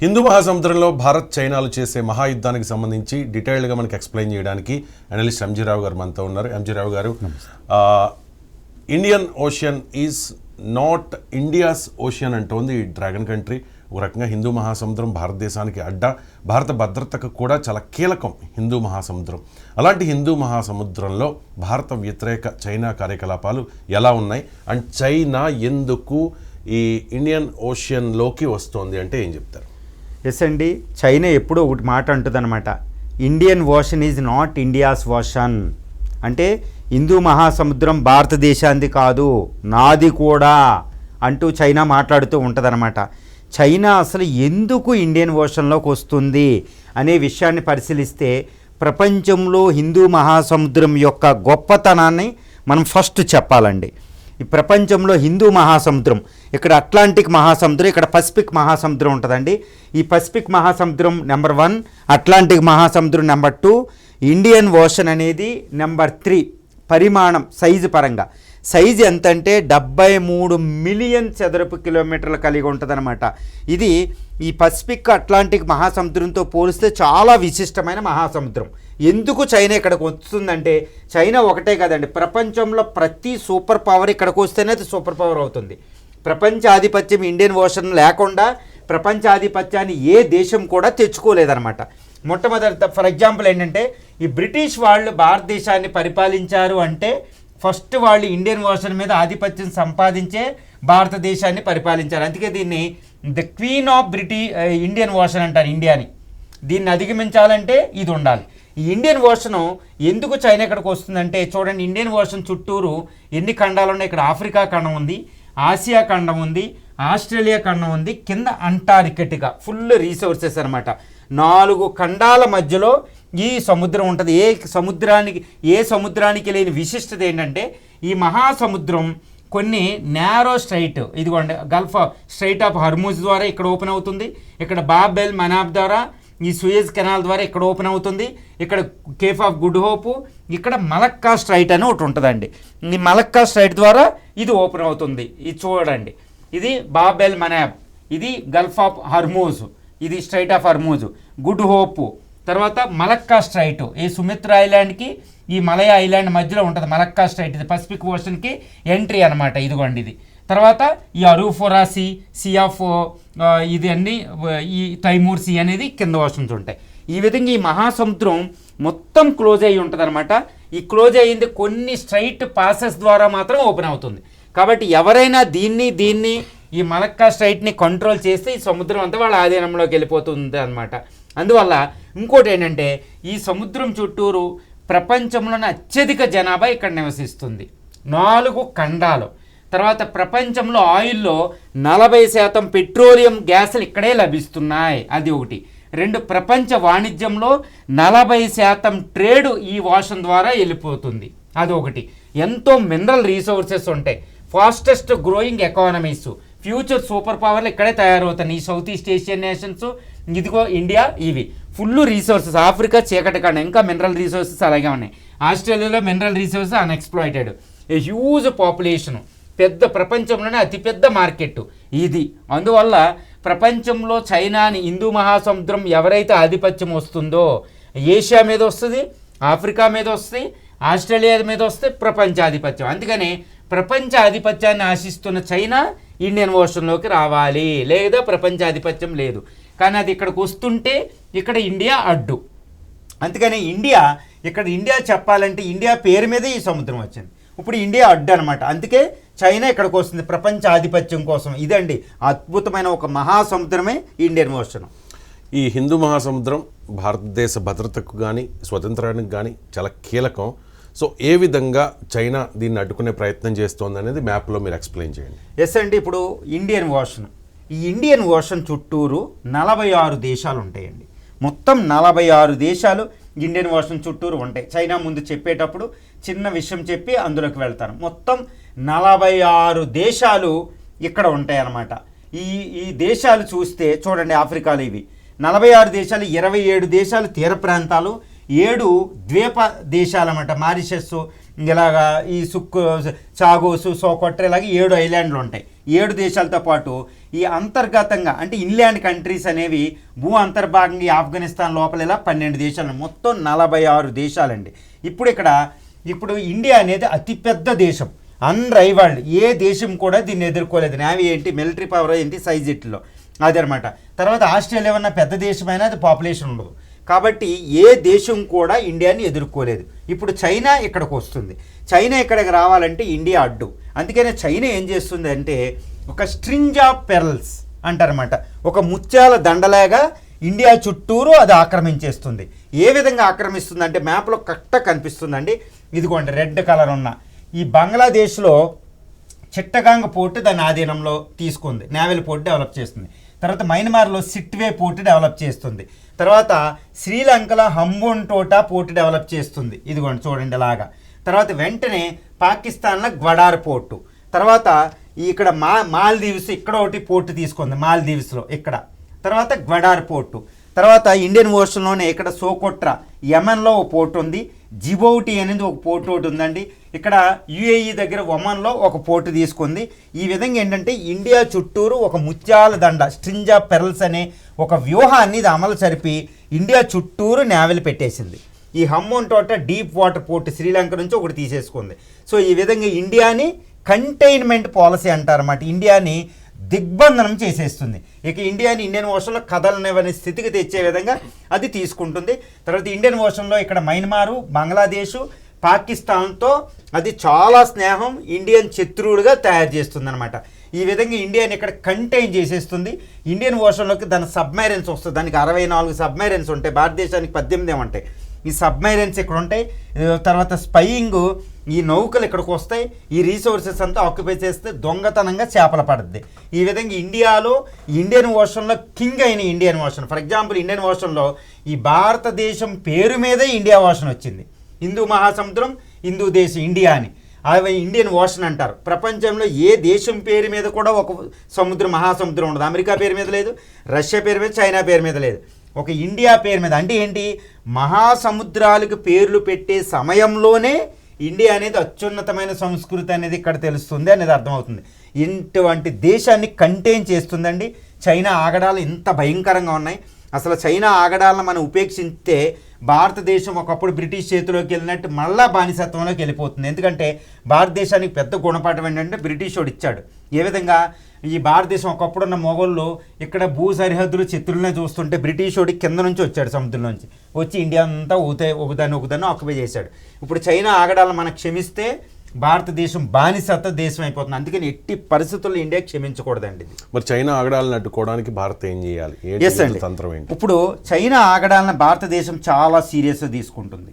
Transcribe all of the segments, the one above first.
హిందూ మహాసముద్రంలో భారత్ చైనాలు చేసే మహాయుద్ధానికి సంబంధించి డీటెయిల్డ్గా మనకి ఎక్స్ప్లెయిన్ చేయడానికి అనలిస్ట్ ఎంజీరావు గారు మనతో ఉన్నారు. ఎంజీరావు గారు, Indian Ocean is not India's ocean అంటోంది ఈ డ్రాగన్ కంట్రీ. ఒక రకంగా హిందూ మహాసముద్రం భారతదేశానికి అడ్డ, భారత భద్రతకు కూడా చాలా కీలకం హిందూ మహాసముద్రం. అలాంటి హిందూ మహాసముద్రంలో భారత వ్యతిరేక చైనా కార్యకలాపాలు ఎలా ఉన్నాయి అండ్ చైనా ఎందుకు ఈ ఇండియన్ ఓషన్లోకి వస్తోంది అంటే ఏం చెప్తారు? ఎస్ అండి, చైనా ఎప్పుడూ ఒకటి మాట అంటుందన్నమాట, Indian Ocean is not India's ocean. అంటే హిందూ మహాసముద్రం భారతదేశానికి కాదు, నాది కూడా అంటూ చైనా మాట్లాడుతూ ఉంటుందన్నమాట. చైనా అసలు ఎందుకు ఇండియన్ ఓషన్లోకి వస్తుంది అనే విషయాన్ని పరిశీలిస్తే ప్రపంచంలో హిందూ మహాసముద్రం యొక్క గొప్పతనాన్ని మనం ఫస్ట్ చెప్పాలండి. ఈ ప్రపంచంలో హిందూ మహాసముద్రం, ఇక్కడ అట్లాంటిక్ మహాసముద్రం, ఇక్కడ పసిఫిక్ మహాసముద్రం ఉంటుందండి. ఈ పసిఫిక్ మహాసముద్రం నెంబర్ 1, అట్లాంటిక్ మహాసముద్రం నెంబర్ 2, ఇండియన్ ఓషన్ అనేది నెంబర్ 3 పరిమాణం సైజు పరంగా. సైజు ఎంత అంటే 73 మిలియన్ చదరపు కిలోమీటర్లు కలిగి ఉంటుందన్నమాట. ఇది ఈ పసిఫిక్ అట్లాంటిక్ మహాసముద్రంతో పోలిస్తే చాలా విశిష్టమైన మహాసముద్రం. ఎందుకు చైనా ఇక్కడికి వస్తుందంటే, చైనా ఒకటే కదండి, ప్రపంచంలో ప్రతి సూపర్ పవర్ ఇక్కడికి వస్తేనే అది సూపర్ పవర్ అవుతుంది. ప్రపంచ ఆధిపత్యం ఇండియన్ ఓషన్ లేకుండా ప్రపంచ ఆధిపత్యాన్ని ఏ దేశం కూడా తెచ్చుకోలేదన్నమాట. మొట్టమొదటి ఫర్ ఎగ్జాంపుల్ ఏంటంటే, ఈ బ్రిటిష్ వాళ్ళు భారతదేశాన్ని పరిపాలించారు అంటే ఫస్ట్ వాళ్ళు ఇండియన్ ఓషన్ మీద ఆధిపత్యం సంపాదించే భారతదేశాన్ని పరిపాలించారు. అందుకే దీన్ని the queen of Indian ocean అంటారు ఇండియాని. దీన్ని అధిగమించాలంటే ఇది ఉండాలి. ఈ ఇండియన్ ఓషన్ ఎందుకు చైనా ఇక్కడికి వస్తుందంటే, చూడండి, ఇండియన్ ఓషన్ చుట్టూరు ఎన్ని ఖండాలు ఉన్నాయి. ఇక్కడ ఆఫ్రికా ఖండం ఉంది, ఆసియా ఖండం ఉంది, ఆస్ట్రేలియా ఖండం ఉంది, కింద అంటార్కిటికా ఫుల్ రీసోర్సెస్ అనమాట. 4 ఖండాల మధ్యలో ఈ సముద్రం ఉంటుంది. ఏ సముద్రానికి లేని విశిష్టత ఏంటంటే, ఈ మహాసముద్రం కొన్ని నేరో స్ట్రైట్, ఇదిగోండి గల్ఫ్ స్ట్రైట్ ఆఫ్ హర్మూజ్ ద్వారా ఇక్కడ ఓపెన్ అవుతుంది, ఇక్కడ బాబ్ ఎల్ మనాబ్ ద్వారా ఈ సూయజ్ కెనాల్ ద్వారా ఇక్కడ ఓపెన్ అవుతుంది, ఇక్కడ కేఫ్ ఆఫ్ గుడ్ హోప్, ఇక్కడ మలక్కా స్ట్రైట్ అని ఒకటి ఉంటుందండి. ఈ మలక్కా స్ట్రైట్ ద్వారా ఇది ఓపెన్ అవుతుంది. ఇది చూడండి, ఇది బాబ్ ఎల్ మనాబ్, ఇది గల్ఫ్ ఆఫ్ హర్మూజ్, ఇది straight of Hormuz, good hope, తర్వాత మలక్కా స్ట్రైట్ ఈ సుమిత్ర ఐలాండ్కి ఈ మలయ ఐలాండ్ మధ్యలో ఉంటుంది మలక్కా స్ట్రైట్. ఇది పసిఫిక్ ఓషన్కి ఎంట్రీ అనమాట. ఇదిగోండి ఇది. తర్వాత ఈ అరూఫోరా సీ ఆఫ్ ఇది అన్ని ఈ తైమూర్ సీ అనేది కింద ఓషన్స్ ఉంటాయి. ఈ విధంగా ఈ మహాసముద్రం మొత్తం క్లోజ్ అయ్యి ఉంటుంది అనమాట. ఈ క్లోజ్ అయ్యింది కొన్ని స్ట్రైట్ పాసెస్ ద్వారా మాత్రం ఓపెన్ అవుతుంది. కాబట్టి ఎవరైనా దీన్ని ఈ మలక్కా స్ట్రైట్ని కంట్రోల్ చేస్తే ఈ సముద్రం అంతా వాళ్ళ ఆధీనంలోకి వెళ్ళిపోతుంది అనమాట. అందువల్ల ఇంకోటి ఏంటంటే, ఈ సముద్రం చుట్టూరు ప్రపంచంలోని అత్యధిక జనాభా ఇక్కడ నివసిస్తుంది. 4 ఖండాలు. తర్వాత ప్రపంచంలో ఆయిల్లో 40% పెట్రోలియం గ్యాసులు ఇక్కడే లభిస్తున్నాయి, అది ఒకటి. 2 ప్రపంచ వాణిజ్యంలో 40% ట్రేడ్ ఈ ఓషన్ ద్వారా వెళ్ళిపోతుంది, అది ఒకటి. ఎంతో మినరల్ రీసోర్సెస్ ఉంటాయి. Fastest growing economies, future super పవర్లు ఇక్కడే తయారవుతాయి. ఈ సౌత్ ఈస్ట్ ఏషియన్ నేషన్స్, ఇదిగో ఇండియా, ఇవి ఫుల్ రీసోర్సెస్. ఆఫ్రికా చీకటి కన్నా ఇంకా మినరల్ రీసోర్సెస్ అలాగే ఉన్నాయి. ఆస్ట్రేలియాలో mineral resources unexploited, a huge population, పెద్ద ప్రపంచంలోనే అతిపెద్ద మార్కెట్ ఇది. అందువల్ల ప్రపంచంలో చైనాని హిందూ మహాసముద్రం ఎవరైతే ఆధిపత్యం వస్తుందో, ఏషియా మీద వస్తుంది, ఆఫ్రికా మీద వస్తుంది, ఆస్ట్రేలియా మీద వస్తే ప్రపంచ ఆధిపత్యం. అందుకని ప్రపంచ ఆధిపత్యాన్ని ఆశిస్తున్న చైనా ఇండియన్ ఓషన్లోకి రావాలి, లేదా ప్రపంచ ఆధిపత్యం లేదు. కానీ అది ఇక్కడికి వస్తుంటే ఇక్కడ ఇండియా అడ్డు. అందుకని ఇండియా చెప్పాలంటే ఇండియా పేరు మీదే ఈ సముద్రం వచ్చింది. ఇప్పుడు ఇండియా అడ్డు అనమాట. అందుకే చైనా ఇక్కడికి వస్తుంది ప్రపంచ ఆధిపత్యం కోసం. ఇదండి అద్భుతమైన ఒక మహాసముద్రమే ఇండియన్ ఓషన్. ఈ హిందూ మహాసముద్రం భారతదేశ భద్రతకు కానీ స్వతంత్రానికి కానీ చాలా కీలకం. సో ఏ విధంగా చైనా దీన్ని అడ్డుకునే ప్రయత్నం చేస్తోంది అనేది మ్యాప్లో మీరు ఎక్స్ప్లెయిన్ చేయండి. ఎస్ అండి, ఇప్పుడు ఇండియన్ ఓషన్, ఈ ఇండియన్ ఓషన్ చుట్టూరు 46 దేశాలు ఉంటాయండి. మొత్తం 46 దేశాలు ఇండియన్ ఓషన్ చుట్టూరు ఉంటాయి. చైనా ముందు చెప్పేటప్పుడు చిన్న విషయం చెప్పి అందులోకి వెళ్తాను. మొత్తం 46 దేశాలు ఇక్కడ ఉంటాయి అన్నమాట. ఈ దేశాలు చూస్తే చూడండి, ఆఫ్రికాలో ఇవి 46 దేశాలు, 27 దేశాలు తీర ప్రాంతాలు, 7 ద్వీప దేశాలు అన్నమాట. మారిషస్, ఇలాగా ఈ సుక్కు, చాగోసు, సోకొట్ర ఇలాగ 7 ఐలాండ్లు ఉంటాయి. 7 దేశాలతో పాటు ఈ అంతర్గతంగా అంటే ఇన్లాండ్ కంట్రీస్ అనేవి భూ అంతర్భాగంగా ఈ ఆఫ్ఘనిస్తాన్ లోపల ఇలా 12 దేశాలు, మొత్తం 46 దేశాలండి. ఇప్పుడు ఇండియా అనేది అతిపెద్ద దేశం, అన్రైవల్డ్. ఏ దేశం కూడా దీన్ని ఎదుర్కోలేదు. నేవీ ఏంటి, మిలిటరీ పవర్ ఏంటి, సైజ్ ఇట్లో అదనమాట. తర్వాత ఆస్ట్రేలియా ఉన్న పెద్ద దేశమైనా అది పాపులేషన్ ఉండదు. కాబట్టి ఏ దేశం కూడా ఇండియాని ఎదుర్కోలేదు. ఇప్పుడు చైనా ఇక్కడికి వస్తుంది. చైనా ఇక్కడికి రావాలంటే ఇండియా అడ్డు. అందుకనే చైనా ఏం చేస్తుంది అంటే ఒక స్ట్రింగ్ ఆఫ్ పెరల్స్ అంటారనమాట, ఒక ముత్యాల దండలాగా ఇండియా చుట్టూరు అది ఆక్రమించేస్తుంది. ఏ విధంగా ఆక్రమిస్తుంది అంటే మ్యాప్లో కరెక్ట్గా కనిపిస్తుందండి. ఇదిగోండి రెడ్ కలర్ ఉన్న ఈ బంగ్లాదేశ్లో చిట్టగాంగ్ పోర్ట్ దాని ఆధీనంలో తీసుకుంది, నేవల్ పోర్ట్ డెవలప్ చేస్తుంది. తర్వాత మయన్మార్లో సిట్వే పోర్ట్ డెవలప్ చేస్తుంది. తర్వాత శ్రీలంకలో హంబోన్టోటా పోర్ట్ డెవలప్ చేస్తుంది. ఇదిగోండి చూడండి అలాగా. తర్వాత వెంటనే పాకిస్తాన్లో గ్వడార్ పోర్టు. తర్వాత ఇక్కడ మాల్దీవ్స్ ఇక్కడ ఒకటి పోర్టు తీసుకుంది, మాల్దీవ్స్లో ఇక్కడ. తర్వాత గ్వడార్ పోర్టు. తర్వాత ఇండియన్ ఓషన్లోనే ఇక్కడ సోకొట్రా యమన్లో ఒక పోర్ట్ ఉంది. జిబౌటి అనేది ఒక పోర్ట్ ఒకటి ఉందండి. ఇక్కడ యుఏఈ దగ్గర ఒమన్లో ఒక పోర్టు తీసుకుంది. ఈ విధంగా ఏంటంటే ఇండియా చుట్టూరు ఒక ముత్యాల దండ, స్ట్రింగ్ ఆఫ్ పెరల్స్ అనే ఒక వ్యూహాన్ని ఇది అమలు జరిపి ఇండియా చుట్టూరు నేవలు పెట్టేసింది. ఈ హంబోన్టోటా డీప్ వాటర్ పోర్ట్ శ్రీలంక నుంచి ఒకటి తీసేసుకుంది. సో ఈ విధంగా ఇండియాని కంటైన్మెంట్ పాలసీ అంటారన్నమాట. ఇండియాని దిగ్బంధనం చేసేస్తుంది. ఇక ఇండియాని ఇండియన్ ఓషన్లో కదలనివ్వని స్థితికి తెచ్చే విధంగా అది తీసుకుంటుంది. తర్వాత ఇండియన్ ఓషన్లో ఇక్కడ మయన్మారు, బంగ్లాదేశ్, పాకిస్తాన్తో అది చాలా స్నేహం, ఇండియన్ శత్రువులుగా తయారు చేస్తుంది అనమాట. ఈ విధంగా ఇండియాని ఇక్కడ కంటైన్ చేసేస్తుంది. ఇండియన్ ఓషన్లోకి దాని సబ్మెరైన్స్ వస్తుంది. దానికి 64 సబ్మెరైన్స్ ఉంటాయి, భారతదేశానికి 18 ఉంటాయి. ఈ సబ్మెరైన్స్ ఇక్కడ ఉంటాయి. తర్వాత స్పైయింగ్, ఈ నౌకలు ఇక్కడికి వస్తాయి. ఈ రీసోర్సెస్ అంతా ఆక్యుపై చేస్తే దొంగతనంగా చేపల పడుద్ది. ఈ విధంగా ఇండియాలో ఇండియన్ ఓషన్లో కింగ్ అయిన Indian Ocean. For example Indian ఓషన్లో ఈ భారతదేశం పేరు మీదే ఇండియా ఓషన్ వచ్చింది. హిందూ మహాసముద్రం, హిందూ దేశం ఇండియా అని అవి ఇండియన్ ఓషన్ అంటారు. ప్రపంచంలో ఏ దేశం పేరు మీద కూడా ఒక సముద్రం, మహాసముద్రం ఉండదు. అమెరికా పేరు మీద లేదు, రష్యా పేరు మీద, చైనా పేరు మీద లేదు, ఒక ఇండియా పేరు మీద. అంటే ఏంటి, మహాసముద్రాలకు పేర్లు పెట్టే సమయంలోనే ఇండియా అనేది అత్యున్నతమైన సంస్కృతి అనేది ఇక్కడ తెలుస్తుంది అనేది అర్థమవుతుంది. ఇటువంటి దేశాన్ని కంటైన్ చేస్తుందండి. చైనా ఆగడాలు ఇంత భయంకరంగా ఉన్నాయి. అసలు చైనా ఆగడాలను మనం ఉపేక్షిస్తే భారతదేశం ఒకప్పుడు బ్రిటిష్ చేతిలోకి వెళ్ళినట్టు మళ్ళా బానిసత్వంలోకి వెళ్ళిపోతుంది. ఎందుకంటే భారతదేశానికి పెద్ద గుణపాఠం ఏంటంటే బ్రిటిష్ వాడు ఇచ్చాడు. ఏ విధంగా ఈ భారతదేశం ఒకప్పుడున్న మొఘళ్ళు ఇక్కడ భూ సరిహద్దులు చిత్రులనే చూస్తుంటే బ్రిటిష్ వాడి కింద నుంచి వచ్చాడు, సముద్రం నుంచి వచ్చి ఇండియా అంతా ఒకదాన్ని ఆక్యుపై చేశాడు. ఇప్పుడు చైనా ఆగడాలను మనం క్షమిస్తే భారతదేశం బానిసత్వ దేశం అయిపోతుంది. అందుకని ఎట్టి పరిస్థితుల్లో ఇండియా క్షమించకూడదండి. మరి చైనా ఆగడాలను అడ్డుకోవడానికి భారత్ ఏం చేయాలి? తంత్రం ఏంటి? ఇప్పుడు చైనా ఆగడాలను భారతదేశం చాలా సీరియస్గా తీసుకుంటుంది,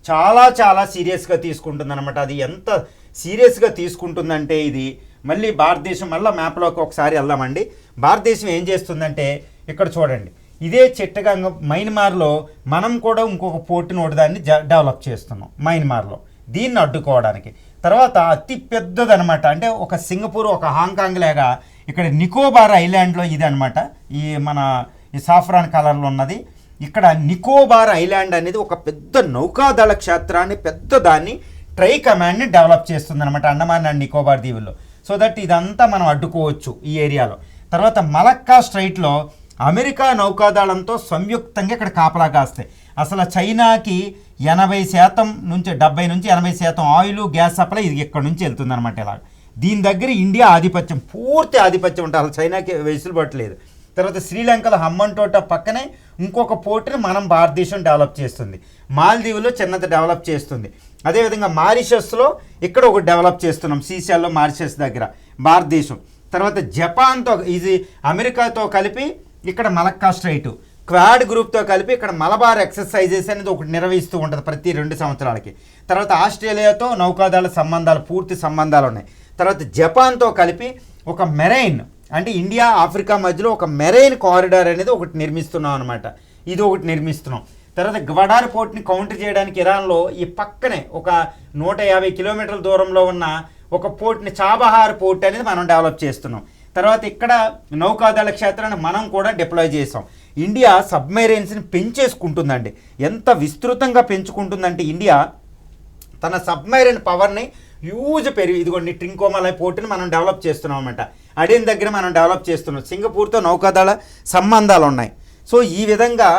చాలా సీరియస్గా తీసుకుంటుంది అనమాట. అది ఎంత సీరియస్గా తీసుకుంటుందంటే ఇది మళ్ళీ భారతదేశం మళ్ళీ మ్యాప్లోకి ఒకసారి వెళ్దామండి. భారతదేశం ఏం చేస్తుందంటే ఇక్కడ చూడండి, ఇదే చిట్టగాంగ్ మయన్మార్లో మనం కూడా ఇంకొక పోర్టును ఒకదాన్ని డెవలప్ చేస్తున్నాం మయన్మార్లో, దీన్ని అడ్డుకోవడానికి. తర్వాత అతి పెద్దదనమాట, అంటే ఒక సింగపూర్, ఒక హాంకాంగ్ లాగా ఇక్కడ నికోబార్ ఐలాండ్లో ఇది అనమాట. ఈ సాఫ్రాన్ కలర్లో ఉన్నది ఇక్కడ నికోబార్ ఐలాండ్ అనేది ఒక పెద్ద నౌకాదళ క్షేత్రాన్ని, పెద్ద దాన్ని ట్రై కమాండ్ని డెవలప్ చేస్తుంది అనమాట అండమాన్ అండ్ నికోబార్ దీవుల్లో. సో దట్ ఇదంతా మనం అడ్డుకోవచ్చు ఈ ఏరియాలో. తర్వాత మలక్కా స్ట్రైట్లో అమెరికా నౌకాదళంతో సంయుక్తంగా ఇక్కడ కాపలా కాస్తాయి. అసలు చైనాకి 80% నుంచి 70 నుంచి 80% ఆయిల్, గ్యాస్ సప్లై ఇది ఇక్కడ నుంచి వెళ్తుంది అనమాట. ఇలా దీని దగ్గర ఇండియా ఆధిపత్యం, పూర్తి ఆధిపత్యం ఉంటుంది. అసలు చైనాకి వెసులుబాటు లేదు. తర్వాత శ్రీలంకలో హంబన్టోటా పక్కనే ఇంకొక పోర్టుని మనం భారతదేశం డెవలప్ చేస్తుంది. మాల్దీవులో చిన్నది డెవలప్ చేస్తుంది. అదేవిధంగా మారిషస్లో ఇక్కడ ఒకటి డెవలప్ చేస్తున్నాం, సీషెల్లో మారిషస్ దగ్గర భారతదేశం. తర్వాత జపాన్తో, ఇది అమెరికాతో కలిపి ఇక్కడ మలక్కా స్ట్రైట్, క్వాడ్ గ్రూప్తో కలిపి ఇక్కడ మలబార్ ఎక్సర్సైజెస్ అనేది ఒకటి నిర్వహిస్తూ ఉంటుంది ప్రతి 2 సంవత్సరాలకి. తర్వాత ఆస్ట్రేలియాతో నౌకాదళ సంబంధాలు, పూర్తి సంబంధాలు ఉన్నాయి. తర్వాత జపాన్తో కలిపి ఒక మెరైన్, అంటే ఇండియా ఆఫ్రికా మధ్యలో ఒక మెరైన్ కారిడార్ అనేది ఒకటి నిర్మిస్తున్నాం అనమాట. ఇది ఒకటి నిర్మిస్తున్నాం. తర్వాత గ్వడార్ పోర్ట్ని కౌంటర్ చేయడానికి ఇరాన్లో ఈ పక్కనే ఒక 150 కిలోమీటర్ల దూరంలో ఉన్న ఒక పోర్ట్ని, చాబహార్ పోర్ట్ అనేది మనం డెవలప్ చేస్తున్నాం. తర్వాత ఇక్కడ నౌకాదళ క్షేత్రాన్ని మనం కూడా డిప్లాయ్ చేసాం. ఇండియా సబ్మెరైన్స్ని పెంచేసుకుంటుందండి. ఎంత విస్తృతంగా పెంచుకుంటుందంటే ఇండియా తన సబ్మెరైన్ పవర్ని హ్యూజ్ ఇదిగోండి ట్రింకోమాలై పోర్టుని మనం డెవలప్ చేస్తున్నాం అనమాట. అడెన్ దగ్గర మనం డెవలప్ చేస్తున్నాం. సింగపూర్తో నౌకాదళ సంబంధాలు ఉన్నాయి. సో ఈ విధంగా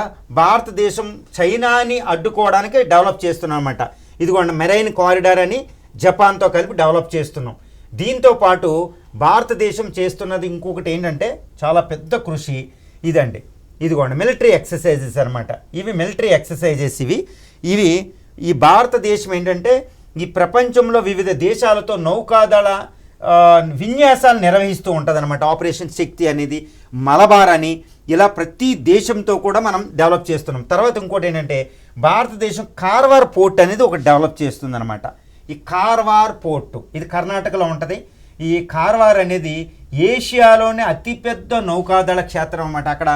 భారతదేశం చైనాని అడ్డుకోవడానికి డెవలప్ చేస్తున్నాం అనమాట. ఇదిగోండి మెరైన్ కారిడార్ అని జపాన్తో కలిపి డెవలప్ చేస్తున్నాం. దీంతో పాటు భారతదేశం చేస్తున్నది ఇంకొకటి ఏంటంటే చాలా పెద్ద కృషి ఇదండి. ఇదిగోండి మిలిటరీ ఎక్సర్సైజెస్ అనమాట. ఇవి మిలిటరీ ఎక్సర్సైజెస్. ఇవి ఈ భారతదేశం ఏంటంటే ఈ ప్రపంచంలో వివిధ దేశాలతో నౌకాదళ విన్యాసాలు నిర్వహిస్తూ ఉంటుంది అనమాట. ఆపరేషన్ శక్తి అనేది, మలబార్ అని, ఇలా ప్రతి దేశంతో కూడా మనం డెవలప్ చేస్తున్నాం. తర్వాత ఇంకోటి ఏంటంటే భారతదేశం కార్వార్ పోర్ట్ అనేది ఒకటి డెవలప్ చేస్తుంది అనమాట. ఈ కార్వార్ పోర్టు ఇది కర్ణాటకలో ఉంటుంది. ఈ కార్వార్ అనేది ఏషియాలోనే అతిపెద్ద నౌకాదళ క్షేత్రం అనమాట. అక్కడ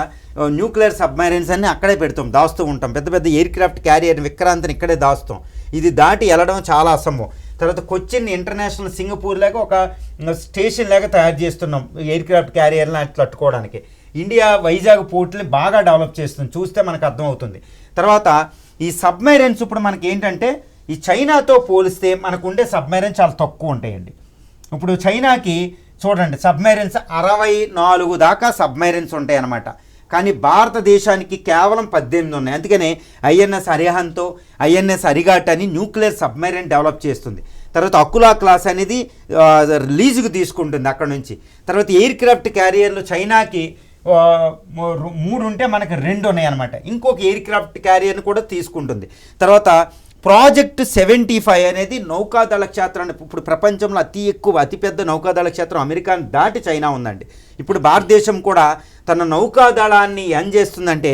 న్యూక్లియర్ సబ్మెరైన్స్ అన్ని అక్కడే పెడతాం, దాస్తూ ఉంటాం. పెద్ద పెద్ద ఎయిర్ క్రాఫ్ట్ క్యారియర్ విక్రాంతిని ఇక్కడే దాస్తాం. ఇది దాటి వెళ్ళడం చాలా అసంభవం. తర్వాత కొచ్చిన్ ఇంటర్నేషనల్ సింగపూర్ లాగా ఒక స్టేషన్ లాగా తయారు చేస్తున్నాం ఎయిర్ క్రాఫ్ట్ క్యారియర్ని అట్లా తట్టుకోవడానికి. ఇండియా వైజాగ్ పోర్టుని బాగా డెవలప్ చేస్తుంది, చూస్తే మనకు అర్థమవుతుంది. తర్వాత ఈ సబ్మెరైన్స్ ఇప్పుడు మనకి ఏంటంటే ఈ చైనాతో పోలిస్తే మనకు ఉండే సబ్మెరైన్స్ చాలా తక్కువ ఉంటాయండి. ఇప్పుడు చైనాకి చూడండి సబ్మెరైన్స్ 64 దాకా సబ్మెరైన్స్ ఉంటాయి అన్నమాట. కానీ భారతదేశానికి కేవలం 18 ఉన్నాయి. అందుకనే ఐఎన్ఎస్ అరిహంతో, ఐఎన్ఎస్ అరిగాట్ అని న్యూక్లియర్ సబ్మెరైన్ డెవలప్ చేస్తుంది. తర్వాత అకులా క్లాస్ అనేది లీజుకు తీసుకుంటుంది అక్కడ నుంచి. తర్వాత ఎయిర్ క్రాఫ్ట్ క్యారియర్లు చైనాకి 3 ఉంటే మనకి 2 ఉన్నాయి అనమాట. ఇంకొక ఎయిర్ క్రాఫ్ట్ క్యారియర్ని కూడా తీసుకుంటుంది. తర్వాత ప్రాజెక్ట్ 75 అనేది నౌకాదళ క్షేత్రాన్ని ఇప్పుడు ప్రపంచంలో అతిపెద్ద నౌకాదళ క్షేత్రం అమెరికాని దాటి చైనా ఉందండి. ఇప్పుడు భారతదేశం కూడా తన నౌకాదళాన్ని ఏం చేస్తుందంటే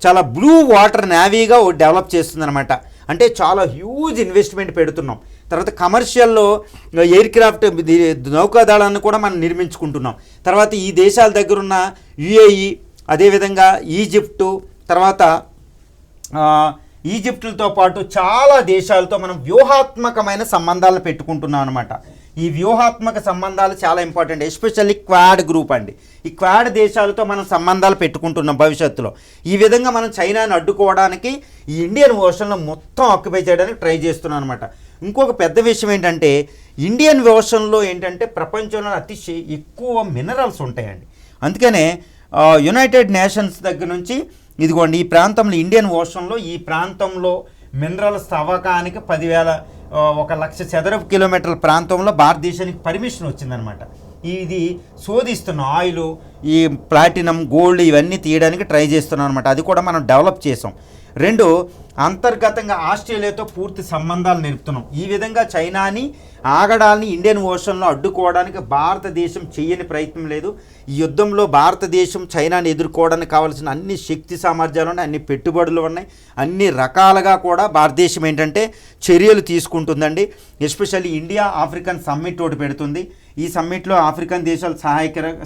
చాలా బ్లూ వాటర్ నేవీగా డెవలప్ చేస్తుందన్నమాట. అంటే చాలా హ్యూజ్ ఇన్వెస్ట్మెంట్ పెడుతున్నాం. తర్వాత కమర్షియల్లో ఎయిర్ క్రాఫ్ట్ నౌకాదళాన్ని కూడా మనం నిర్మించుకుంటున్నాం. తర్వాత ఈ దేశాల దగ్గర ఉన్న యుఏఈ, అదేవిధంగా ఈజిప్టు, తర్వాత ఈజిప్టులతో పాటు చాలా దేశాలతో మనం వ్యూహాత్మకమైన సంబంధాలను పెట్టుకుంటున్నాం అనమాట. ఈ వ్యూహాత్మక సంబంధాలు చాలా ఇంపార్టెంట్, ఎస్పెషల్లీ క్వాడ్ గ్రూప్ అండి. ఈ క్వాడ్ దేశాలతో మనం సంబంధాలు పెట్టుకుంటున్నాం భవిష్యత్తులో. ఈ విధంగా మనం చైనాని అడ్డుకోవడానికి ఈ ఇండియన్ ఓషన్లో మొత్తం ఆక్యుపై చేయడానికి ట్రై చేస్తున్నాం అనమాట. ఇంకొక పెద్ద విషయం ఏంటంటే ఇండియన్ ఓషన్లో ఏంటంటే ప్రపంచంలో అతి ఎక్కువ మినరల్స్ ఉంటాయండి. అందుకనే యునైటెడ్ నేషన్స్ దగ్గర నుంచి ఇదిగోండి ఈ ప్రాంతంలో ఇండియన్ ఓషన్లో ఈ ప్రాంతంలో మినరల్స్ తవ్వకానికి 1,00,000 చదరపు కిలోమీటర్ల ప్రాంతంలో భారతదేశానికి పర్మిషన్ వచ్చిందనమాట. ఇది శోధిస్తున్న ఆయిల్, ఈ ప్లాటినం, గోల్డ్ ఇవన్నీ తీయడానికి ట్రై చేస్తున్నాం అనమాట. అది కూడా మనం డెవలప్ చేసాం. 2 అంతర్గతంగా ఆస్ట్రేలియాతో పూర్తి సంబంధాలు నిలుపుతున్నాం. ఈ విధంగా చైనాని ఆగడాల్ని ఇండియన్ ఓషన్లో అడ్డుకోవడానికి భారతదేశం చేయని ప్రయత్నం లేదు. ఈ యుద్ధంలో భారతదేశం చైనాని ఎదుర్కోవడానికి కావాల్సిన అన్ని శక్తి సామర్థ్యాలు ఉన్నాయి, అన్ని పెట్టుబడులు ఉన్నాయి, అన్ని రకాలుగా కూడా భారతదేశం ఏంటంటే చర్యలు తీసుకుంటుందండి. ఎస్పెషల్లీ ఇండియా ఆఫ్రికన్ సమ్మిట్ ఒకటి పెడుతుంది. ఈ సమ్మిట్లో ఆఫ్రికన్ దేశాలు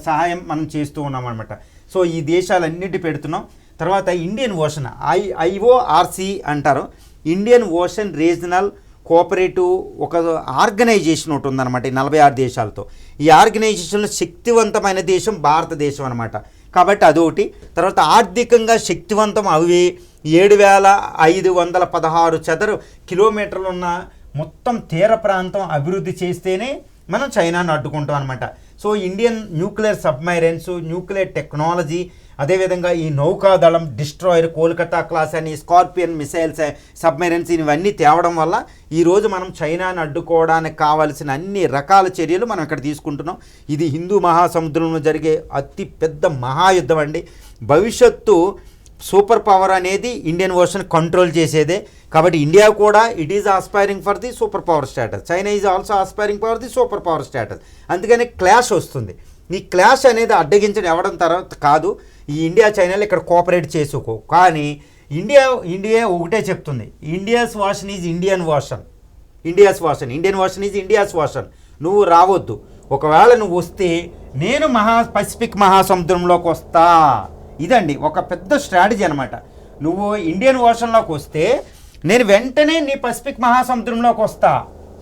సహాయం మనం చేస్తూ ఉన్నాం అనమాట. సో ఈ దేశాలన్నిటి పెడుతున్నాం. తర్వాత ఇండియన్ ఓషన్ ఐఓఆర్సి అంటారు, ఇండియన్ ఓషన్ రీజనల్ కోఆపరేటివ్ ఒక ఆర్గనైజేషన్ ఒకటి ఉందన్నమాట ఈ 46 దేశాలతో. ఈ ఆర్గనైజేషన్లో శక్తివంతమైన దేశం భారతదేశం అనమాట. కాబట్టి అదొకటి. తర్వాత ఆర్థికంగా శక్తివంతం అవి 7,516 చదరు కిలోమీటర్లు ఉన్న మొత్తం తీర ప్రాంతం అభివృద్ధి చేస్తేనే మనం చైనాను అడ్డుకుంటాం అనమాట. So Indian nuclear submarines, nuclear technology, అదేవిధంగా ఈ నౌకాదళం, డిస్ట్రాయర్, కోల్కతా క్లాస్ అని, స్కార్పియన్ మిసైల్స్, సబ్మెరైన్స్ ఇవన్నీ తేవడం వల్ల ఈరోజు మనం చైనాను అడ్డుకోవడానికి కావాల్సిన అన్ని రకాల చర్యలు మనం ఇక్కడ తీసుకుంటున్నాం. ఇది హిందూ మహాసముద్రంలో జరిగే అతి పెద్ద మహాయుద్ధం అండి. భవిష్యత్తు సూపర్ పవర్ అనేది ఇండియన్ ఓషన్ కంట్రోల్ చేసేదే. కాబట్టి ఇండియా కూడా it is aspiring for the super power status, China is also aspiring for the super power status. అందుకని క్లాష్ వస్తుంది. ఈ క్లాష్ అనేది అడ్డగించడం ఎవడం తర్వాత కాదు. ఈ ఇండియా చైనాలు ఇక్కడ కోఆపరేట్ చేసుకో. కానీ ఇండియా ఒకటే చెప్తుంది, India's ocean is Indian ocean, India's ocean, Indian ocean is India's ocean. నువ్వు రావద్దు. ఒకవేళ నువ్వు వస్తే నేను పసిఫిక్ మహాసముద్రంలోకి వస్తా. ఇదండి ఒక పెద్ద స్ట్రాటజీ అనమాట. నువ్వు ఇండియన్ ఓషన్లోకి వస్తే నేను వెంటనే నీ పసిఫిక్ మహాసముద్రంలోకి వస్తా.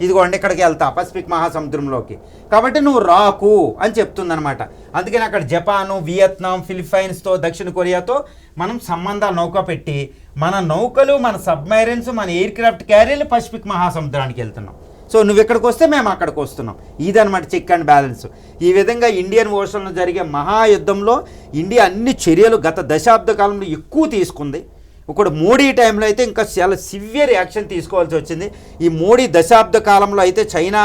ఇదిగోండి ఇక్కడికి వెళ్తా పసిఫిక్ మహాసముద్రంలోకి, కాబట్టి నువ్వు రాకు అని చెప్తుందనమాట. అందుకని అక్కడ జపాను, వియత్నాం, ఫిలిప్పైన్స్తో, దక్షిణ కొరియాతో మనం సంబంధాలు నౌక పెట్టి మన నౌకలు, మన సబ్మెరైన్స్, మన ఎయిర్ క్రాఫ్ట్ క్యారియర్లు పసిఫిక్ మహాసముద్రానికి వెళ్తున్నాం. సో నువ్వు ఇక్కడికి వస్తే మేము అక్కడికి వస్తున్నాం. ఇదనమాట చెక్ అండ్ బ్యాలెన్స్. ఈ విధంగా ఇండియన్ ఓషన్లో జరిగే మహాయుద్ధంలో ఇండియా అన్ని చర్యలు గత దశాబ్ద కాలంలో ఎక్కువ తీసుకుంది. ఇప్పుడు మోడీ టైంలో అయితే ఇంకా చాలా సివియర్ యాక్షన్ తీసుకోవాల్సి వచ్చింది. ఈ మోడీ దశాబ్ద కాలంలో అయితే చైనా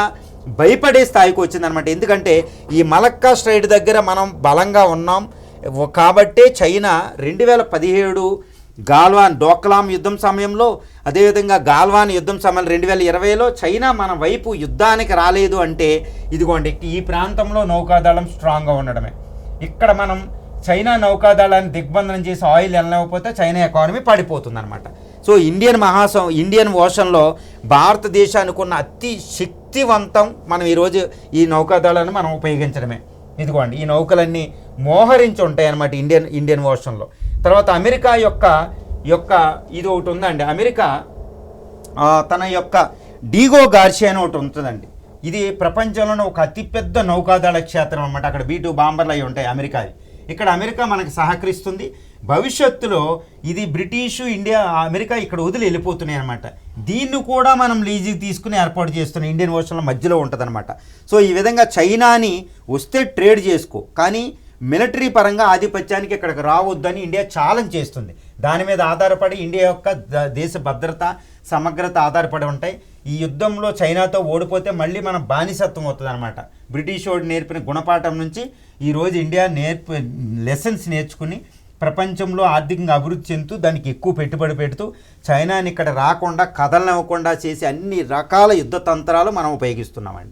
భయపడే స్థాయికి వచ్చిందనమాట. ఎందుకంటే ఈ మలక్కా స్ట్రైట్ దగ్గర మనం బలంగా ఉన్నాం కాబట్టే చైనా 2017 గాల్వాన్ డోక్లాం యుద్ధం సమయంలో, అదేవిధంగా గాల్వాన్ యుద్ధం సమయంలో 2020లో చైనా మన వైపు యుద్ధానికి రాలేదు అంటే ఇదిగోండి ఈ ప్రాంతంలో నౌకాదళం స్ట్రాంగ్గా ఉండడమే. ఇక్కడ మనం చైనా నౌకాదళాన్ని దిగ్బంధనం చేసి ఆయిల్ వెళ్ళకపోతే చైనా ఎకానమీ పడిపోతుందన్నమాట. సో ఇండియన్ ఓషన్లో భారతదేశానికి ఉన్న అతి శక్తివంతం మనం ఈరోజు ఈ నౌకాదళాన్ని మనం ఉపయోగించడమే. ఇదిగోండి ఈ నౌకలన్నీ మోహరించి ఉంటాయి అన్నమాట ఇండియన్ ఓషన్లో. తర్వాత అమెరికా యొక్క ఇది ఒకటి ఉందండి. అమెరికా తన యొక్క డీగో గార్షియా అని ఒకటి ఉంటుందండి. ఇది ప్రపంచంలోనే ఒక అతిపెద్ద నౌకాదళ క్షేత్రం అన్నమాట. అక్కడ B-2 బాంబర్లు అవి ఉంటాయి అమెరికాది. ఇక్కడ అమెరికా మనకు సహకరిస్తుంది. భవిష్యత్తులో ఇది బ్రిటిషు, ఇండియా, అమెరికా ఇక్కడ వదిలి వెళ్ళిపోతున్నాయి అనమాట. దీన్ని కూడా మనం లీజుకి తీసుకుని ఏర్పాటు చేస్తున్నాం. ఇండియన్ ఓషన్ల మధ్యలో ఉంటుంది అనమాట. సో ఈ విధంగా చైనాని వస్తే ట్రేడ్ చేసుకో, కానీ మిలిటరీ పరంగా ఆధిపత్యానికి ఇక్కడికి రావద్దని ఇండియా ఛాలెంజ్ చేస్తుంది. దాని మీద ఆధారపడి ఇండియా యొక్క దేశ భద్రత, సమగ్రత ఆధారపడి ఉంటాయి. ఈ యుద్ధంలో చైనాతో ఓడిపోతే మళ్ళీ మనం బానిసత్వం అవుతుంది అనమాట. బ్రిటిష్ వాడు నేర్పిన గుణపాఠం నుంచి ఈరోజు ఇండియా లెసన్స్ నేర్చుకుని ప్రపంచంలో ఆర్థికంగా అభివృద్ధి చెందుతూ దానికి ఎక్కువ పెట్టుబడి పెడుతూ చైనాని ఇక్కడ రాకుండా కదలనివ్వకుండా చేసి అన్ని రకాల యుద్ధ తంత్రాలు మనం ఉపయోగిస్తున్నామండి.